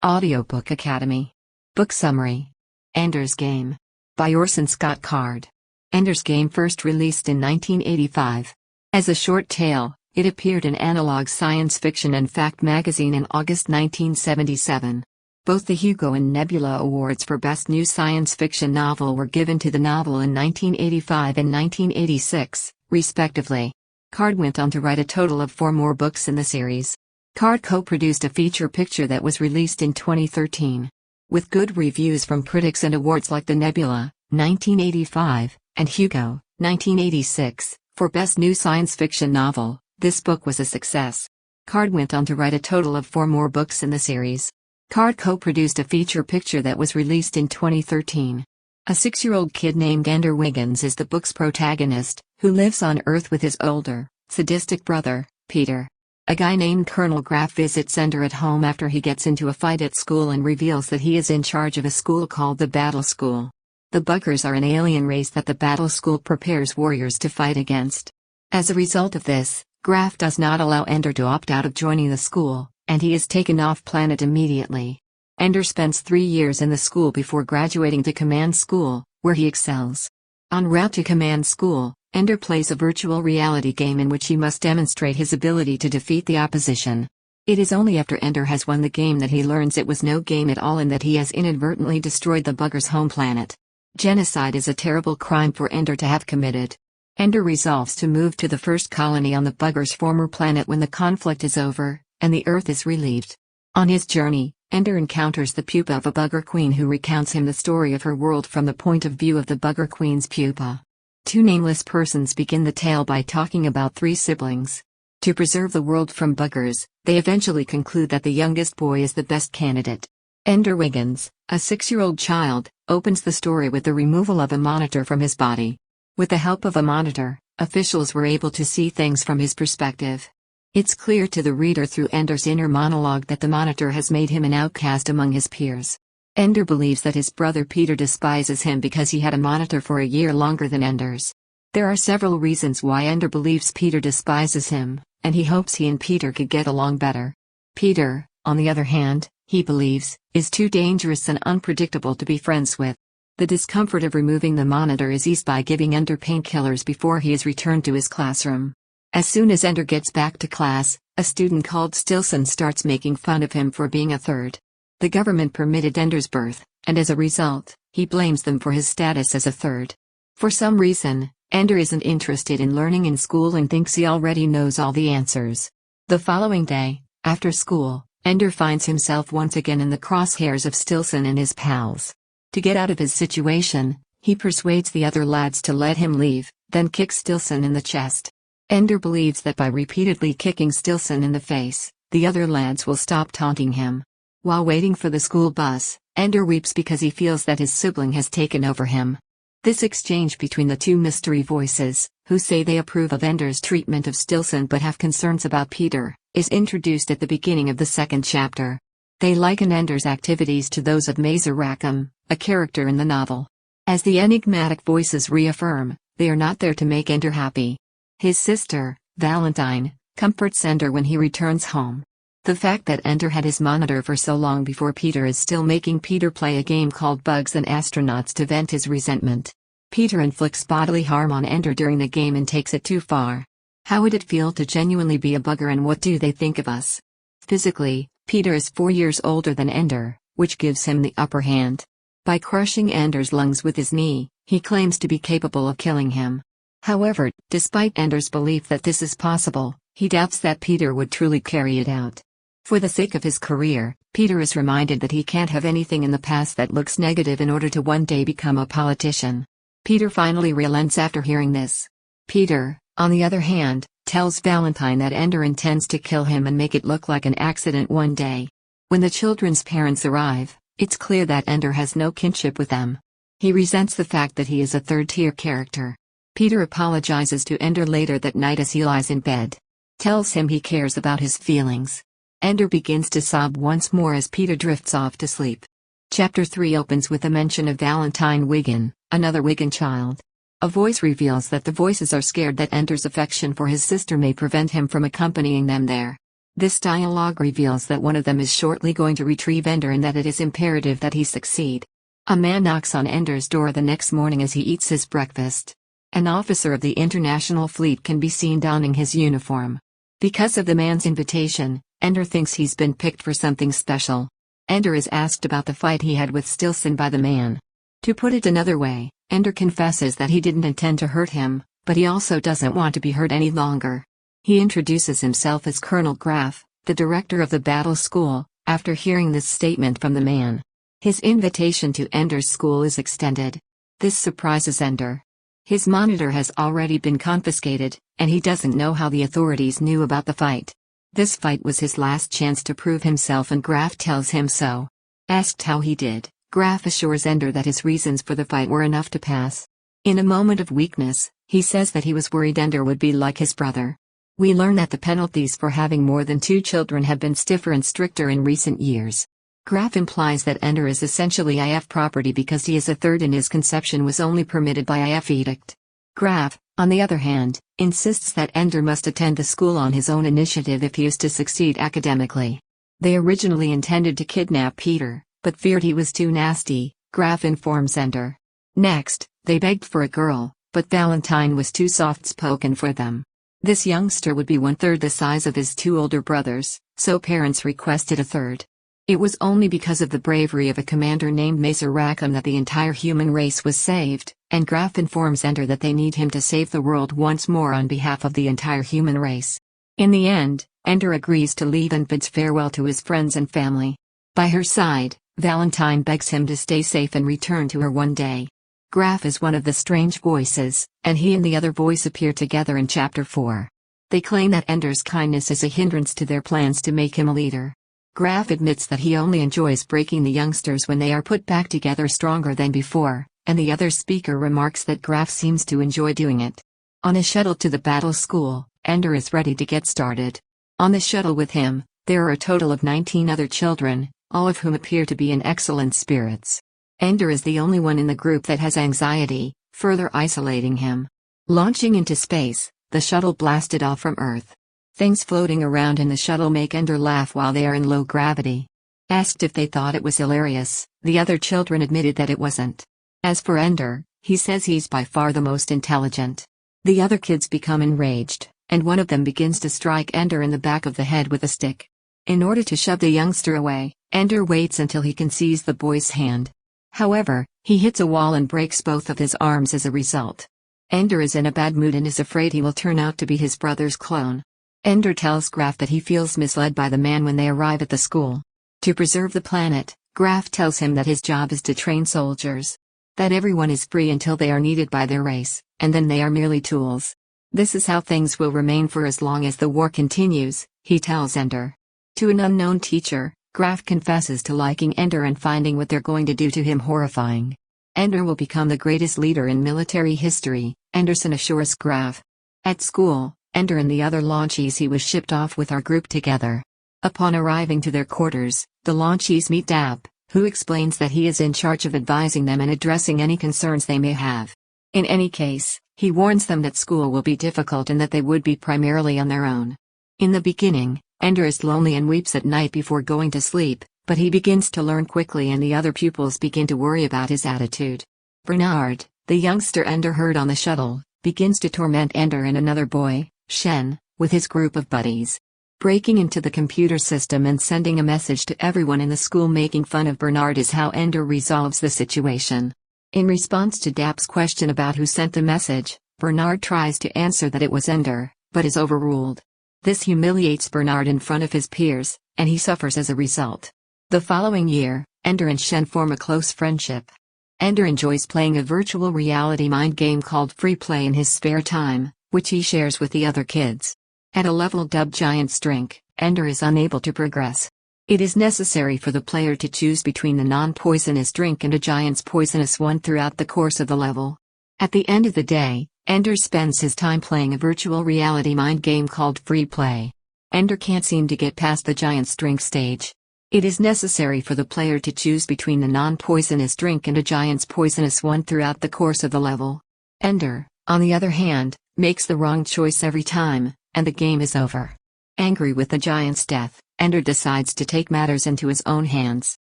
Audiobook Academy. Book Summary. Ender's Game. By Orson Scott Card. Ender's Game first released in 1985. As a short tale, it appeared in Analog Science Fiction and Fact magazine in August 1977. Both the Hugo and Nebula Awards for Best New Science Fiction Novel were given to the novel in 1985 and 1986, respectively. Card went on to write a total of 4 more books in the series. Card co-produced a feature picture that was released in 2013. With good reviews from critics and awards like the Nebula, 1985, and Hugo, 1986, for Best New Science Fiction Novel, this book was a success. Card went on to write a total of 4 more books in the series. Card co-produced a feature picture that was released in 2013. A 6-year-old kid named Ender Wiggins is the book's protagonist, who lives on Earth with his older, sadistic brother, Peter. A guy named Colonel Graff visits Ender at home after he gets into a fight at school and reveals that he is in charge of a school called the Battle School. The Buggers are an alien race that the Battle School prepares warriors to fight against. As a result of this, Graff does not allow Ender to opt out of joining the school, and he is taken off planet immediately. Ender spends 3 years in the school before graduating to Command School, where he excels. En route to Command School, Ender plays a virtual reality game in which he must demonstrate his ability to defeat the opposition. It is only after Ender has won the game that he learns it was no game at all and that he has inadvertently destroyed the Buggers' home planet. Genocide is a terrible crime for Ender to have committed. Ender resolves to move to the first colony on the Buggers' former planet when the conflict is over, and the Earth is relieved. On his journey, Ender encounters the pupa of a Bugger Queen who recounts him the story of her world from the point of view of the Bugger Queen's pupa. 2 nameless persons begin the tale by talking about 3 siblings. To preserve the world from buggers, they eventually conclude that the youngest boy is the best candidate. Ender Wiggins, a 6-year-old child, opens the story with the removal of a monitor from his body. With the help of a monitor, officials were able to see things from his perspective. It's clear to the reader through Ender's inner monologue that the monitor has made him an outcast among his peers. Ender believes that his brother Peter despises him because he had a monitor for a year longer than Ender's. There are several reasons why Ender believes Peter despises him, and he hopes he and Peter could get along better. Peter, on the other hand, he believes, is too dangerous and unpredictable to be friends with. The discomfort of removing the monitor is eased by giving Ender painkillers before he is returned to his classroom. As soon as Ender gets back to class, a student called Stilson starts making fun of him for being a third. The government permitted Ender's birth, and as a result, he blames them for his status as a third. For some reason, Ender isn't interested in learning in school and thinks he already knows all the answers. The following day, after school, Ender finds himself once again in the crosshairs of Stilson and his pals. To get out of his situation, he persuades the other lads to let him leave, then kicks Stilson in the chest. Ender believes that by repeatedly kicking Stilson in the face, the other lads will stop taunting him. While waiting for the school bus, Ender weeps because he feels that his sibling has taken over him. This exchange between the 2 mystery voices, who say they approve of Ender's treatment of Stilson but have concerns about Peter, is introduced at the beginning of the 2nd chapter. They liken Ender's activities to those of Mazer Rackham, a character in the novel. As the enigmatic voices reaffirm, they are not there to make Ender happy. His sister, Valentine, comforts Ender when he returns home. The fact that Ender had his monitor for so long before Peter is still making Peter play a game called Bugs and Astronauts to vent his resentment. Peter inflicts bodily harm on Ender during the game and takes it too far. How would it feel to genuinely be a bugger and what do they think of us? Physically, Peter is 4 years older than Ender, which gives him the upper hand. By crushing Ender's lungs with his knee, he claims to be capable of killing him. However, despite Ender's belief that this is possible, he doubts that Peter would truly carry it out. For the sake of his career, Peter is reminded that he can't have anything in the past that looks negative in order to one day become a politician. Peter finally relents after hearing this. Peter, on the other hand, tells Valentine that Ender intends to kill him and make it look like an accident one day. When the children's parents arrive, it's clear that Ender has no kinship with them. He resents the fact that he is a third-tier character. Peter apologizes to Ender later that night as he lies in bed. Tells him he cares about his feelings. Ender begins to sob once more as Peter drifts off to sleep. Chapter 3 opens with a mention of Valentine Wiggin, another Wiggin child. A voice reveals that the voices are scared that Ender's affection for his sister may prevent him from accompanying them there. This dialogue reveals that one of them is shortly going to retrieve Ender and that it is imperative that he succeed. A man knocks on Ender's door the next morning as he eats his breakfast. An officer of the International Fleet can be seen donning his uniform. Because of the man's invitation, Ender thinks he's been picked for something special. Ender is asked about the fight he had with Stilson by the man. To put it another way, Ender confesses that he didn't intend to hurt him, but he also doesn't want to be hurt any longer. He introduces himself as Colonel Graff, the director of the battle school, after hearing this statement from the man. His invitation to Ender's school is extended. This surprises Ender. His monitor has already been confiscated, and he doesn't know how the authorities knew about the fight. This fight was his last chance to prove himself, and Graff tells him so. Asked how he did, Graff assures Ender that his reasons for the fight were enough to pass. In a moment of weakness, he says that he was worried Ender would be like his brother. We learn that the penalties for having more than 2 children have been stiffer and stricter in recent years. Graff implies that Ender is essentially IF property because he is a third and his conception was only permitted by IF edict. Graff, on the other hand, insists that Ender must attend the school on his own initiative if he is to succeed academically. They originally intended to kidnap Peter, but feared he was too nasty, Graff informs Ender. Next, they begged for a girl, but Valentine was too soft-spoken for them. This youngster would be 1/3 the size of his 2 older brothers, so parents requested a third. It was only because of the bravery of a commander named Maser Rackham that the entire human race was saved, and Graff informs Ender that they need him to save the world once more on behalf of the entire human race. In the end, Ender agrees to leave and bids farewell to his friends and family. By her side, Valentine begs him to stay safe and return to her one day. Graff is one of the strange voices, and he and the other voice appear together in Chapter 4. They claim that Ender's kindness is a hindrance to their plans to make him a leader. Graff admits that he only enjoys breaking the youngsters when they are put back together stronger than before, and the other speaker remarks that Graff seems to enjoy doing it. On a shuttle to the battle school, Ender is ready to get started. On the shuttle with him, there are a total of 19 other children, all of whom appear to be in excellent spirits. Ender is the only one in the group that has anxiety, further isolating him. Launching into space, the shuttle blasted off from Earth. Things floating around in the shuttle make Ender laugh while they are in low gravity. Asked if they thought it was hilarious, the other children admitted that it wasn't. As for Ender, he says he's by far the most intelligent. The other kids become enraged, and one of them begins to strike Ender in the back of the head with a stick. In order to shove the youngster away, Ender waits until he can seize the boy's hand. However, he hits a wall and breaks both of his arms as a result. Ender is in a bad mood and is afraid he will turn out to be his brother's clone. Ender tells Graff that he feels misled by the man when they arrive at the school. To preserve the planet, Graff tells him that his job is to train soldiers. That everyone is free until they are needed by their race, and then they are merely tools. This is how things will remain for as long as the war continues, he tells Ender. To an unknown teacher, Graff confesses to liking Ender and finding what they're going to do to him horrifying. Ender will become the greatest leader in military history, Anderson assures Graff. At school, Ender and the other launchies he was shipped off with are grouped together. Upon arriving to their quarters, the launchies meet Dap, who explains that he is in charge of advising them and addressing any concerns they may have. In any case, he warns them that school will be difficult and that they would be primarily on their own. In the beginning, Ender is lonely and weeps at night before going to sleep, but he begins to learn quickly and the other pupils begin to worry about his attitude. Bernard, the youngster Ender heard on the shuttle, begins to torment Ender and another boy, Shen, with his group of buddies. Breaking into the computer system and sending a message to everyone in the school making fun of Bernard is how Ender resolves the situation. In response to Dap's question about who sent the message, Bernard tries to answer that it was Ender, but is overruled. This humiliates Bernard in front of his peers, and he suffers as a result. The following year, Ender and Shen form a close friendship. Ender enjoys playing a virtual reality mind game called Free Play in his spare time, which he shares with the other kids. At a level dubbed Giant's Drink, Ender is unable to progress. It is necessary for the player to choose between the non-poisonous drink and a giant's poisonous one throughout the course of the level. At the end of the day, Ender spends his time playing a virtual reality mind game called Free Play. Ender can't seem to get past the giant's drink stage. It is necessary for the player to choose between the non-poisonous drink and a giant's poisonous one throughout the course of the level. Ender, on the other hand, makes the wrong choice every time, and the game is over. Angry with the giant's death, Ender decides to take matters into his own hands.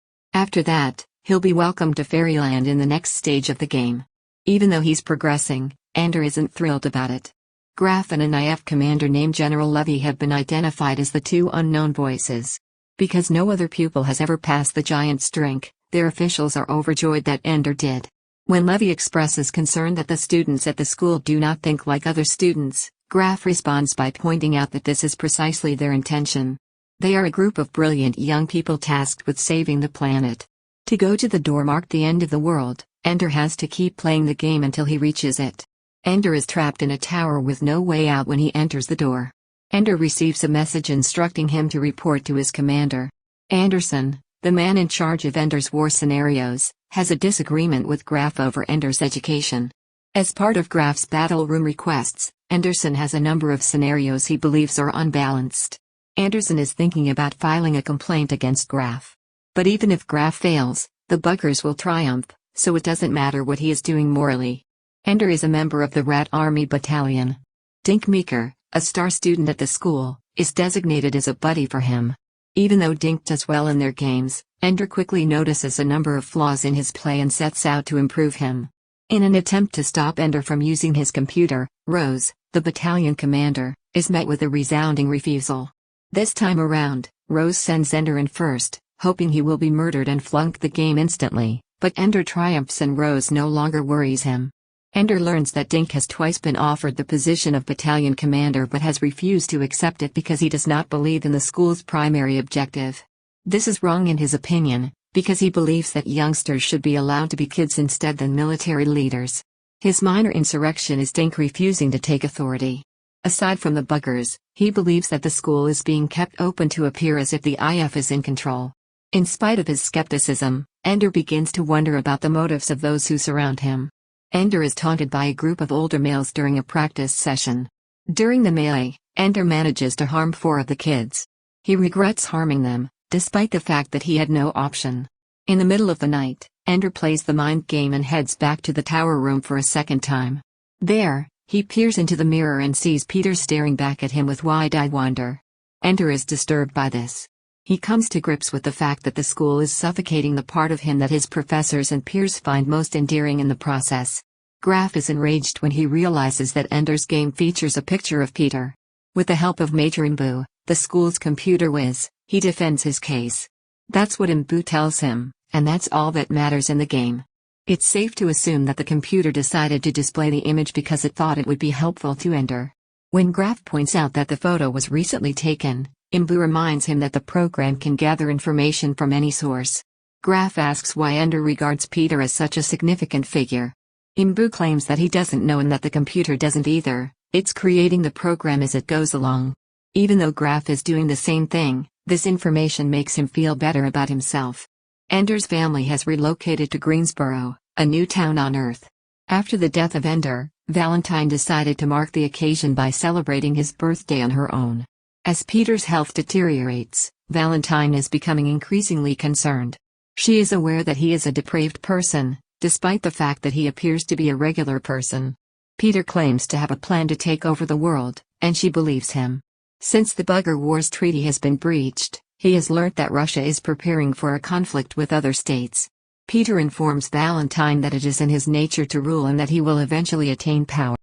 After that, he'll be welcomed to Fairyland in the next stage of the game. Even though he's progressing, Ender isn't thrilled about it. Graf and an IF commander named General Levy have been identified as the two unknown voices. Because no other pupil has ever passed the giant's drink, their officials are overjoyed that Ender did. When Levy expresses concern that the students at the school do not think like other students, Graf responds by pointing out that this is precisely their intention. They are a group of brilliant young people tasked with saving the planet. To go to the door marked the end of the world, Ender has to keep playing the game until he reaches it. Ender is trapped in a tower with no way out when he enters the door. Ender receives a message instructing him to report to his commander. Anderson, the man in charge of Ender's war scenarios, has a disagreement with Graf over Ender's education. As part of Graf's battle room requests, Anderson has a number of scenarios he believes are unbalanced. Anderson is thinking about filing a complaint against Graf. But even if Graf fails, the buggers will triumph, so it doesn't matter what he is doing morally. Ender is a member of the Rat Army Battalion. Dink Meeker, a star student at the school, is designated as a buddy for him. Even though Dink does well in their games, Ender quickly notices a number of flaws in his play and sets out to improve him. In an attempt to stop Ender from using his computer, Rose, the battalion commander, is met with a resounding refusal. This time around, Rose sends Ender in first, hoping he will be murdered and flunk the game instantly, but Ender triumphs and Rose no longer worries him. Ender learns that Dink has twice been offered the position of battalion commander but has refused to accept it because he does not believe in the school's primary objective. This is wrong in his opinion, because he believes that youngsters should be allowed to be kids instead than military leaders. His minor insurrection is Dink refusing to take authority. Aside from the buggers, he believes that the school is being kept open to appear as if the IF is in control. In spite of his skepticism, Ender begins to wonder about the motives of those who surround him. Ender is taunted by a group of older males during a practice session. During the melee, Ender manages to harm 4 of the kids. He regrets harming them, despite the fact that he had no option. In the middle of the night, Ender plays the mind game and heads back to the tower room for a second time. There, he peers into the mirror and sees Peter staring back at him with wide-eyed wonder. Ender is disturbed by this. He comes to grips with the fact that the school is suffocating the part of him that his professors and peers find most endearing in the process. Graf is enraged when he realizes that Ender's game features a picture of Peter. With the help of Major Imbu, the school's computer whiz, he defends his case. That's what Imbu tells him, and that's all that matters in the game. It's safe to assume that the computer decided to display the image because it thought it would be helpful to Ender. When Graf points out that the photo was recently taken, Imbu reminds him that the program can gather information from any source. Graf asks why Ender regards Peter as such a significant figure. Imbu claims that he doesn't know and that the computer doesn't either, it's creating the program as it goes along. Even though Graf is doing the same thing, this information makes him feel better about himself. Ender's family has relocated to Greensboro, a new town on Earth. After the death of Ender, Valentine decided to mark the occasion by celebrating his birthday on her own. As Peter's health deteriorates, Valentine is becoming increasingly concerned. She is aware that he is a depraved person, despite the fact that he appears to be a regular person. Peter claims to have a plan to take over the world, and she believes him. Since the Bugger Wars Treaty has been breached, he has learnt that Russia is preparing for a conflict with other states. Peter informs Valentine that it is in his nature to rule and that he will eventually attain power.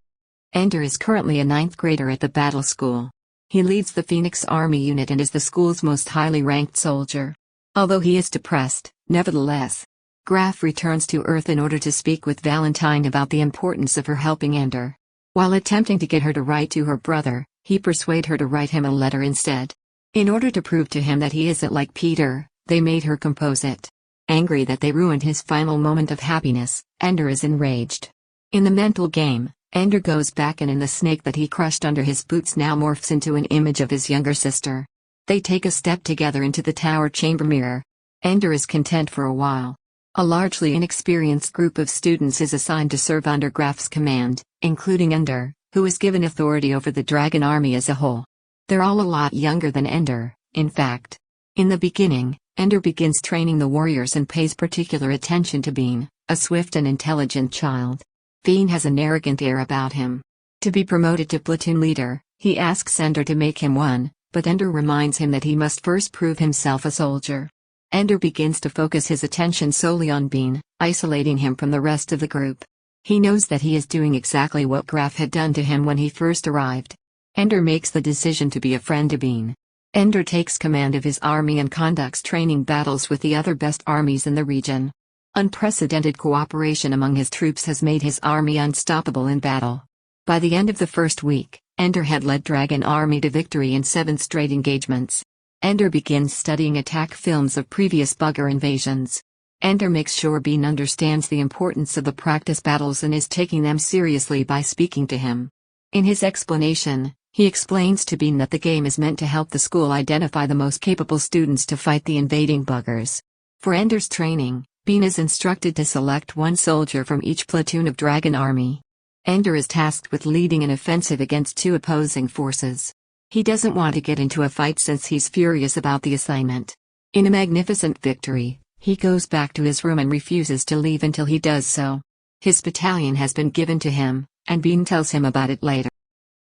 Ender is currently a 9th grader at the battle school. He leads the Phoenix Army unit and is the school's most highly ranked soldier. Although he is depressed, nevertheless, Graf returns to Earth in order to speak with Valentine about the importance of her helping Ender. While attempting to get her to write to her brother, he persuades her to write him a letter instead. In order to prove to him that he isn't like Peter, they made her compose it. Angry that they ruined his final moment of happiness, Ender is enraged. In the mental game, Ender goes back and in the snake that he crushed under his boots now morphs into an image of his younger sister. They take a step together into the tower chamber mirror. Ender is content for a while. A largely inexperienced group of students is assigned to serve under Graf's command, including Ender, who is given authority over the Dragon Army as a whole. They're all a lot younger than Ender, in fact. In the beginning, Ender begins training the warriors and pays particular attention to Bean, a swift and intelligent child. Bean has an arrogant air about him. To be promoted to platoon leader, he asks Ender to make him one, but Ender reminds him that he must first prove himself a soldier. Ender begins to focus his attention solely on Bean, isolating him from the rest of the group. He knows that he is doing exactly what Graf had done to him when he first arrived. Ender makes the decision to be a friend to Bean. Ender takes command of his army and conducts training battles with the other best armies in the region. Unprecedented cooperation among his troops has made his army unstoppable in battle. By the end of the first week, Ender had led Dragon Army to victory in 7 straight engagements. Ender begins studying attack films of previous bugger invasions. Ender makes sure Bean understands the importance of the practice battles and is taking them seriously by speaking to him. In his explanation, he explains to Bean that the game is meant to help the school identify the most capable students to fight the invading buggers. For Ender's training, Bean is instructed to select 1 soldier from each platoon of Dragon Army. Ender is tasked with leading an offensive against 2 opposing forces. He doesn't want to get into a fight since he's furious about the assignment. In a magnificent victory, he goes back to his room and refuses to leave until he does so. His battalion has been given to him, and Bean tells him about it later.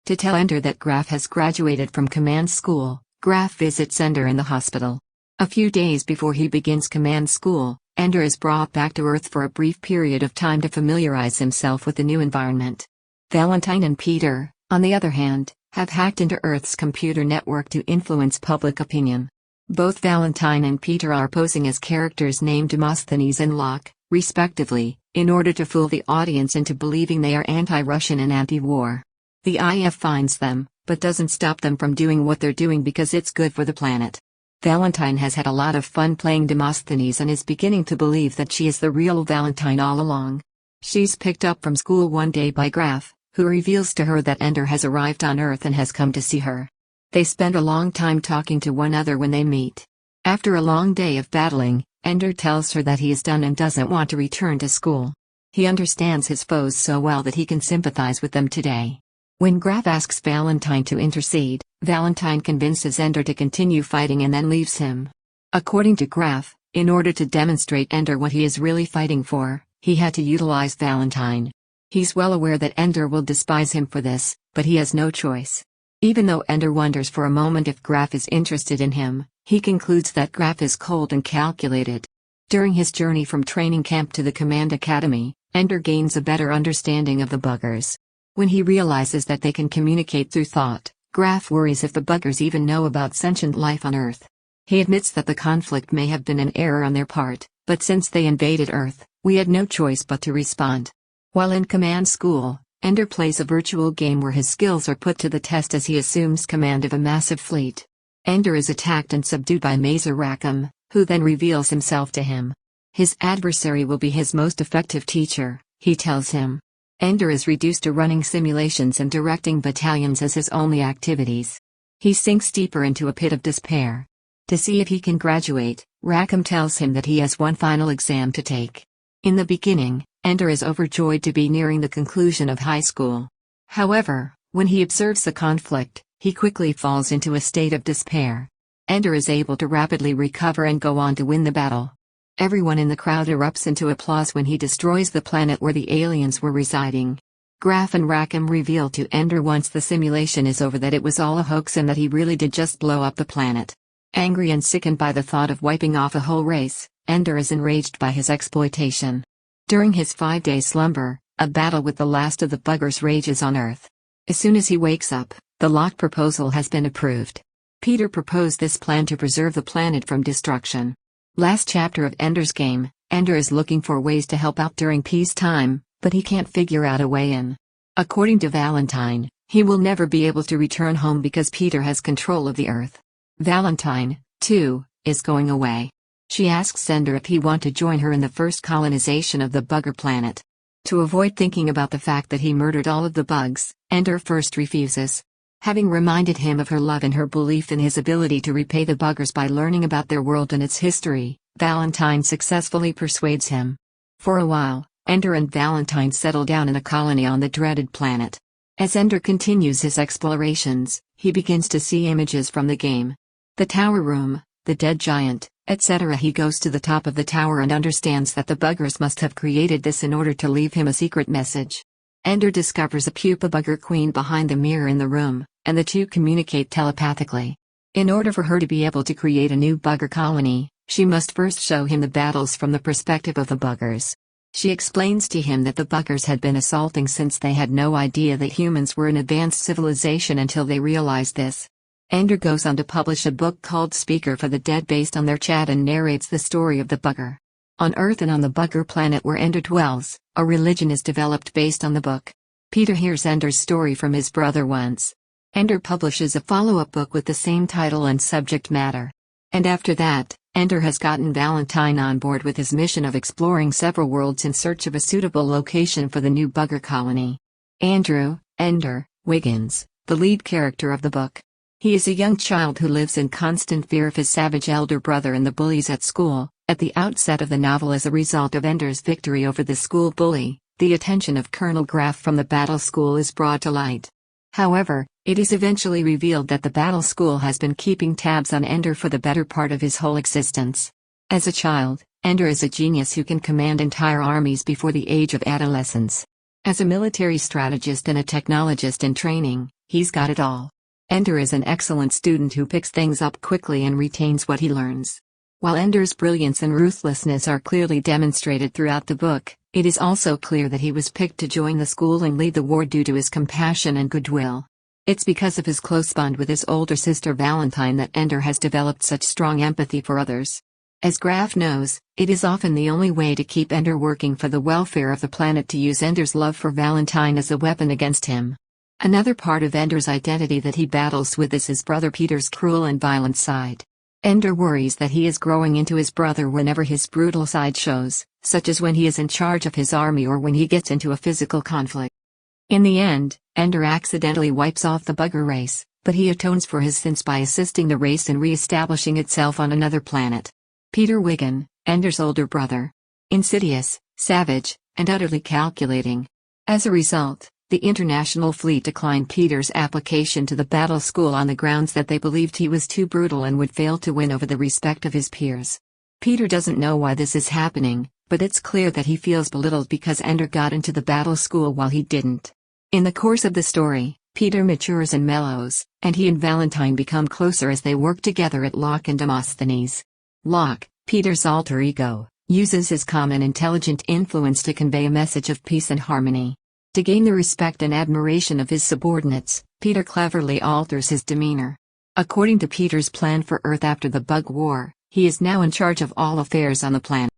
To tell Ender that Graf has graduated from command school, Graf visits Ender in the hospital. A few days before he begins command school, Ender is brought back to Earth for a brief period of time to familiarize himself with the new environment. Valentine and Peter, on the other hand, have hacked into Earth's computer network to influence public opinion. Both Valentine and Peter are posing as characters named Demosthenes and Locke, respectively, in order to fool the audience into believing they are anti-Russian and anti-war. The IF finds them, but doesn't stop them from doing what they're doing because it's good for the planet. Valentine has had a lot of fun playing Demosthenes and is beginning to believe that she is the real Valentine all along. She's picked up from school one day by Graf, who reveals to her that Ender has arrived on Earth and has come to see her. They spend a long time talking to one another when they meet. After a long day of battling, Ender tells her that he is done and doesn't want to return to school. He understands his foes so well that he can sympathize with them today. When Graf asks Valentine to intercede, Valentine convinces Ender to continue fighting and then leaves him. According to Graf, in order to demonstrate Ender what he is really fighting for, he had to utilize Valentine. He's well aware that Ender will despise him for this, but he has no choice. Even though Ender wonders for a moment if Graf is interested in him, he concludes that Graf is cold and calculated. During his journey from training camp to the command academy, Ender gains a better understanding of the buggers. When he realizes that they can communicate through thought, Graf worries if the buggers even know about sentient life on Earth. He admits that the conflict may have been an error on their part, but since they invaded Earth, we had no choice but to respond. While in command school, Ender plays a virtual game where his skills are put to the test as he assumes command of a massive fleet. Ender is attacked and subdued by Mazer Rackham, who then reveals himself to him. His adversary will be his most effective teacher, he tells him. Ender is reduced to running simulations and directing battalions as his only activities. He sinks deeper into a pit of despair. To see if he can graduate, Rackham tells him that he has one final exam to take. In the beginning, Ender is overjoyed to be nearing the conclusion of high school. However, when he observes the conflict, he quickly falls into a state of despair. Ender is able to rapidly recover and go on to win the battle. Everyone in the crowd erupts into applause when he destroys the planet where the aliens were residing. Graf and Rackham reveal to Ender once the simulation is over that it was all a hoax and that he really did just blow up the planet. Angry and sickened by the thought of wiping off a whole race, Ender is enraged by his exploitation. During his 5-day slumber, a battle with the last of the buggers rages on Earth. As soon as he wakes up, the Locke proposal has been approved. Peter proposed this plan to preserve the planet from destruction. Last chapter of Ender's Game, Ender is looking for ways to help out during peacetime, but he can't figure out a way in. According to Valentine, he will never be able to return home because Peter has control of the Earth. Valentine, too, is going away. She asks Ender if he wants to join her in the first colonization of the bugger planet. To avoid thinking about the fact that he murdered all of the bugs, Ender first refuses. Having reminded him of her love and her belief in his ability to repay the buggers by learning about their world and its history, Valentine successfully persuades him. For a while, Ender and Valentine settle down in a colony on the dreaded planet. As Ender continues his explorations, he begins to see images from the game. The tower room, the dead giant, etc. He goes to the top of the tower and understands that the buggers must have created this in order to leave him a secret message. Ender discovers a pupa bugger queen behind the mirror in the room, and the two communicate telepathically. In order for her to be able to create a new bugger colony, she must first show him the battles from the perspective of the buggers. She explains to him that the buggers had been assaulting since they had no idea that humans were an advanced civilization until they realized this. Ender goes on to publish a book called Speaker for the Dead based on their chat and narrates the story of the bugger. On Earth and on the bugger planet where Ender dwells, a religion is developed based on the book. Peter hears Ender's story from his brother once. Ender publishes a follow-up book with the same title and subject matter. And after that, Ender has gotten Valentine on board with his mission of exploring several worlds in search of a suitable location for the new bugger colony. Andrew, Ender, Wiggins, the lead character of the book. He is a young child who lives in constant fear of his savage elder brother and the bullies at school. At the outset of the novel, as a result of Ender's victory over the school bully, the attention of Colonel Graff from the Battle School is brought to light. However, it is eventually revealed that the Battle School has been keeping tabs on Ender for the better part of his whole existence. As a child, Ender is a genius who can command entire armies before the age of adolescence. As a military strategist and a technologist in training, he's got it all. Ender is an excellent student who picks things up quickly and retains what he learns. While Ender's brilliance and ruthlessness are clearly demonstrated throughout the book, it is also clear that he was picked to join the school and lead the war due to his compassion and goodwill. It's because of his close bond with his older sister Valentine that Ender has developed such strong empathy for others. As Graff knows, it is often the only way to keep Ender working for the welfare of the planet to use Ender's love for Valentine as a weapon against him. Another part of Ender's identity that he battles with is his brother Peter's cruel and violent side. Ender worries that he is growing into his brother whenever his brutal side shows, such as when he is in charge of his army or when he gets into a physical conflict. In the end, Ender accidentally wipes off the bugger race, but he atones for his sins by assisting the race in re-establishing itself on another planet. Peter Wiggin, Ender's older brother. Insidious, savage, and utterly calculating. As a result, the International Fleet declined Peter's application to the Battle School on the grounds that they believed he was too brutal and would fail to win over the respect of his peers. Peter doesn't know why this is happening, but it's clear that he feels belittled because Ender got into the Battle School while he didn't. In the course of the story, Peter matures and mellows, and he and Valentine become closer as they work together at Locke and Demosthenes. Locke, Peter's alter ego, uses his calm and intelligent influence to convey a message of peace and harmony. To gain the respect and admiration of his subordinates, Peter cleverly alters his demeanor. According to Peter's plan for Earth after the Bug War, he is now in charge of all affairs on the planet.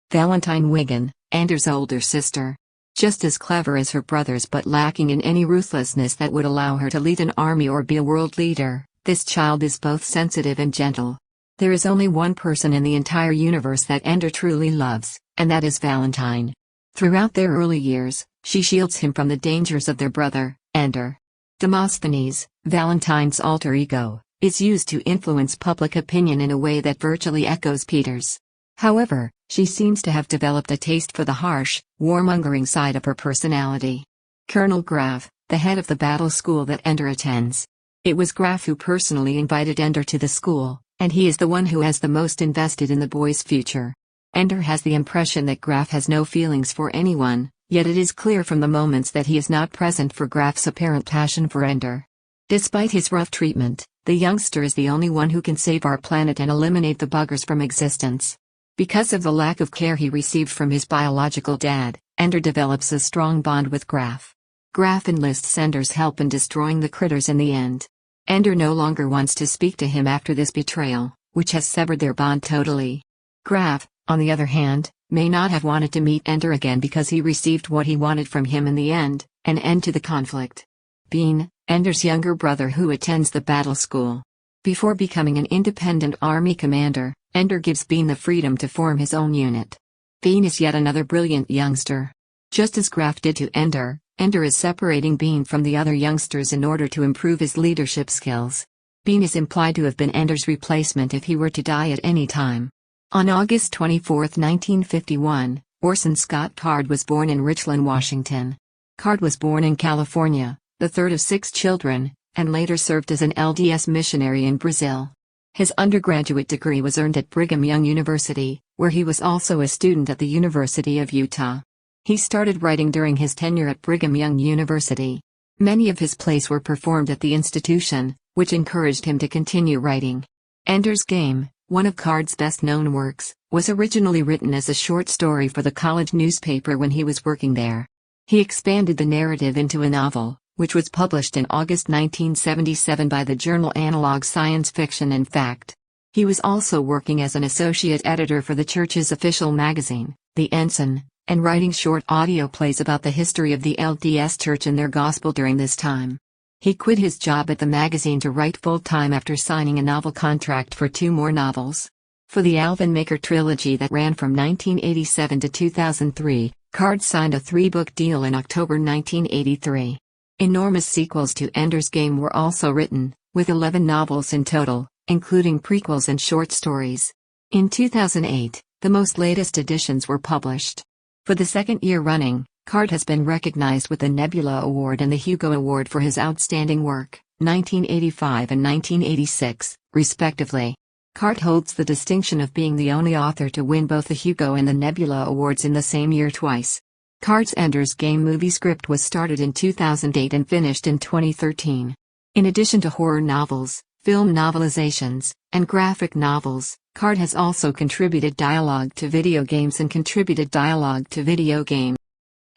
Valentine Wiggin, Ender's older sister. Just as clever as her brothers but lacking in any ruthlessness that would allow her to lead an army or be a world leader, this child is both sensitive and gentle. There is only one person in the entire universe that Ender truly loves, and that is Valentine. Throughout their early years, she shields him from the dangers of their brother, Ender. Demosthenes, Valentine's alter ego, is used to influence public opinion in a way that virtually echoes Peter's. However, she seems to have developed a taste for the harsh, warmongering side of her personality. Colonel Graff, the head of the battle school that Ender attends. It was Graff who personally invited Ender to the school, and he is the one who has the most invested in the boy's future. Ender has the impression that Graff has no feelings for anyone, yet it is clear from the moments that he is not present for Graff's apparent passion for Ender. Despite his rough treatment, the youngster is the only one who can save our planet and eliminate the buggers from existence. Because of the lack of care he received from his biological dad, Ender develops a strong bond with Graff. Graff enlists Ender's help in destroying the critters in the end. Ender no longer wants to speak to him after this betrayal, which has severed their bond totally. Graff, on the other hand, may not have wanted to meet Ender again because he received what he wanted from him in the end, an end to the conflict. Bean, Ender's younger brother who attends the battle school. Before becoming an independent army commander, Ender gives Bean the freedom to form his own unit. Bean is yet another brilliant youngster. Just as Graff did to Ender, Ender is separating Bean from the other youngsters in order to improve his leadership skills. Bean is implied to have been Ender's replacement if he were to die at any time. On August 24, 1951, Orson Scott Card was born in Richland, Washington. Card was born in California, the third of 6 children, and later served as an LDS missionary in Brazil. His undergraduate degree was earned at Brigham Young University, where he was also a student at the University of Utah. He started writing during his tenure at Brigham Young University. Many of his plays were performed at the institution, which encouraged him to continue writing. Ender's Game, one of Card's best-known works, was originally written as a short story for the college newspaper when he was working there. He expanded the narrative into a novel, which was published in August 1977 by the journal Analog Science Fiction and Fact. He was also working as an associate editor for the church's official magazine, The Ensign, and writing short audio plays about the history of the LDS Church and their gospel during this time. He quit his job at the magazine to write full-time after signing a novel contract for 2 more novels. For the Alvin Maker trilogy that ran from 1987 to 2003, Card signed a 3-book deal in October 1983. Enormous sequels to Ender's Game were also written, with 11 novels in total, including prequels and short stories. In 2008, the most latest editions were published. For the 2nd year running, Card has been recognized with the Nebula Award and the Hugo Award for his outstanding work, 1985 and 1986, respectively. Card holds the distinction of being the only author to win both the Hugo and the Nebula Awards in the same year twice. Card's Ender's Game movie script was started in 2008 and finished in 2013. In addition to horror novels, film novelizations, and graphic novels, Card has also contributed dialogue to video games and contributed dialogue to video games.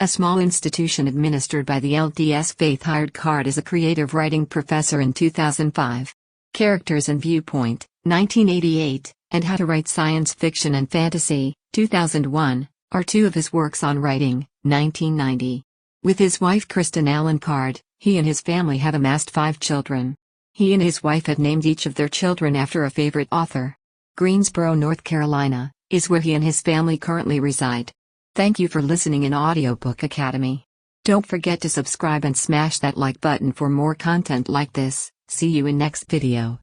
A small institution administered by the LDS Faith hired Card as a creative writing professor in 2005. Characters and Viewpoint, 1988, and How to Write Science Fiction and Fantasy, 2001, are 2 of his works on writing, 1990. With his wife Kristen Allen Card, he and his family have amassed 5 children. He and his wife have named each of their children after a favorite author. Greensboro, North Carolina, is where he and his family currently reside. Thank you for listening in Audiobook Academy. Don't forget to subscribe and smash that like button for more content like this. See you in next video.